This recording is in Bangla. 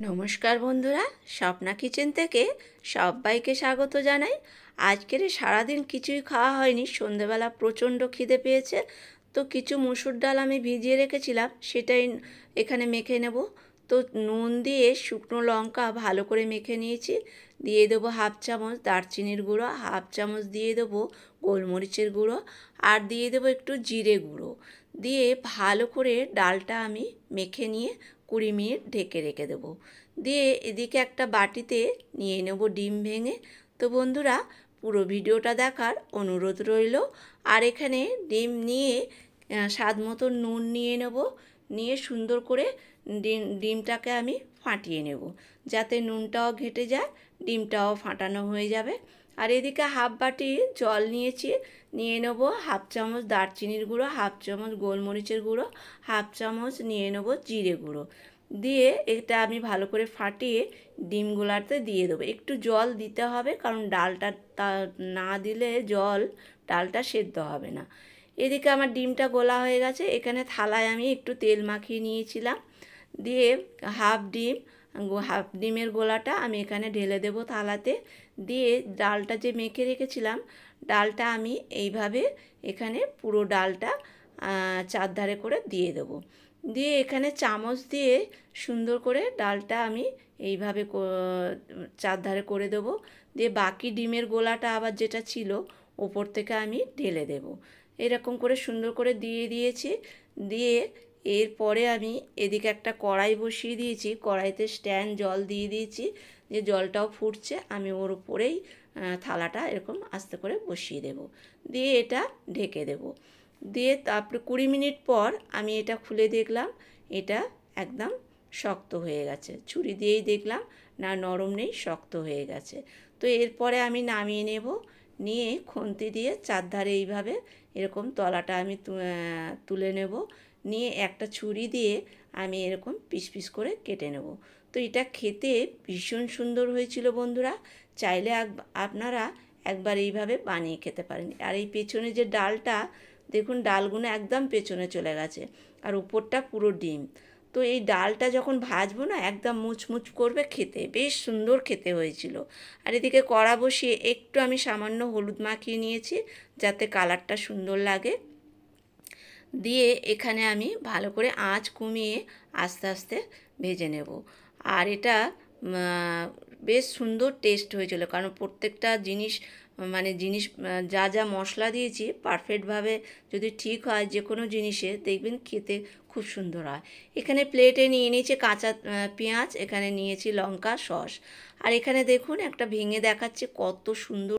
নমস্কার বন্ধুরা, স্বপ্না কিচেন থেকে সবাইকে স্বাগত জানাই। আজকের সারাদিন কিছুই খাওয়া হয়নি, সন্ধেবেলা প্রচণ্ড খিদে পেয়েছে। তো কিছু মুসুর ডাল আমি ভিজিয়ে রেখেছিলাম, সেটাই এখানে মেখে নেব। তো নুন দিয়ে শুকনো লঙ্কা ভালো করে মেখে নিয়েছি। দিয়ে দেবো হাফ চামচ দারচিনির গুঁড়ো, হাফ চামচ দিয়ে দেবো গোলমরিচের গুঁড়ো, আর দিয়ে দেবো একটু জিরে গুঁড়ো। দিয়ে ভালো করে ডালটা আমি মেখে নিয়ে 20 মিনিট ঢেকে রেখে দেবো। দিয়ে এদিকে একটা বাটিতে নিয়ে নেব ডিম ভেঙে। তো বন্ধুরা, পুরো ভিডিওটা দেখার অনুরোধ রইল। আর এখানে ডিম নিয়ে স্বাদ মতো নুন নিয়ে নেব, নিয়ে সুন্দর করে ডিমটাকে আমি ফাটিয়ে নেব, যাতে নুনটাও ঘেটে যায়, ডিমটাও ফাটানো হয়ে যাবে। আর এদিকে হাফ বাটি জল নিয়েছি, নিয়ে নেব হাফ চামচ দারচিনির গুঁড়ো, হাফ চামচ গোলমরিচের গুঁড়ো, হাফ চামচ নিয়ে নেব জিরে গুঁড়ো। দিয়ে এটা আমি ভালো করে ফাটিয়ে ডিমগুলাতে দিয়ে দেবো। একটু জল দিতে হবে, কারণ ডালটা না দিলে ডালটা সেদ্ধ হবে না। এদিকে আমার ডিমটা গোলা হয়ে গেছে। এখানে থালায় আমি একটু তেল মাখিয়ে নিয়েছিলাম। দিয়ে হাফ ডিমের গোলাটা আমি এখানে ঢেলে দেব থালাতে। দিয়ে ডালটা যে মেখে রেখেছিলাম, ডালটা আমি এইভাবে এখানে পুরো ডালটা চারধারে করে দিয়ে দেবো। দিয়ে এখানে চামচ দিয়ে সুন্দর করে ডালটা আমি এইভাবে চারধারে করে দেবো। দিয়ে বাকি ডিমের গোলাটা আবার যেটা ছিল ওপর থেকে আমি ঢেলে দেব। এরকম করে সুন্দর করে দিয়ে দিয়েছি। দিয়ে এরপরে আমি এদিকে একটা কড়াই বসিয়ে দিয়েছি, কড়াইতে স্ট্যান্ড জল দিয়ে দিয়েছি। যে জলটাও ফুটছে, আমি ওর উপরেই থালাটা এরকম আস্তে করে বসিয়ে দেব। দিয়ে এটা ঢেকে দেব। দিয়ে তারপরে 20 মিনিট পর আমি এটা খুলে দেখলাম, এটা একদম শক্ত হয়ে গেছে। ছুরি দিয়েই দেখলাম, না নরম নেই, শক্ত হয়ে গেছে। তো এরপরে আমি নামিয়ে নেব। নিয়ে খুন্তি দিয়ে চারধারে এইভাবে এরকম তলাটা আমি তুলে নেব। নিয়ে একটা ছুরি দিয়ে আমি এরকম পিস পিস করে কেটে নেব। তো এটা খেতে ভীষণ সুন্দর হয়েছিল বন্ধুরা। চাইলে আপনারা একবার এইভাবে বানিয়ে খেতে পারেন। আর এই পেছনে যে ডালটা দেখুন, ডালগুলো একদম পেছনে চলে গেছে, আর উপরটা পুরো ডিম। তো এই ডালটা যখন ভাজবো না, একদম মুচমুচ করবে, খেতে বেশ সুন্দর খেতে হয়েছিল। আর এদিকে কড়া বসিয়ে একটু আমি সামান্য হলুদ মাখিয়ে নিয়েছি, যাতে কালারটা সুন্দর লাগে। দিয়ে এখানে আমি ভালো করে আঁচ কমিয়ে আস্তে আস্তে ভেজে নেব। আর এটা বেশ সুন্দর টেস্ট হয়েছিল, কারণ প্রত্যেকটা জিনিস যা যা মশলা দিয়েছি পারফেক্টভাবে যদি ঠিক হয়, যে কোনো জিনিসে দেখবেন খেতে খুব সুন্দর হয়। এখানে প্লেটে নিয়ে নিয়েছি কাঁচা পেঁয়াজ, এখানে নিয়েছি লঙ্কা, সস। আর এখানে দেখুন একটা ভেঙে দেখাচ্ছে কত সুন্দর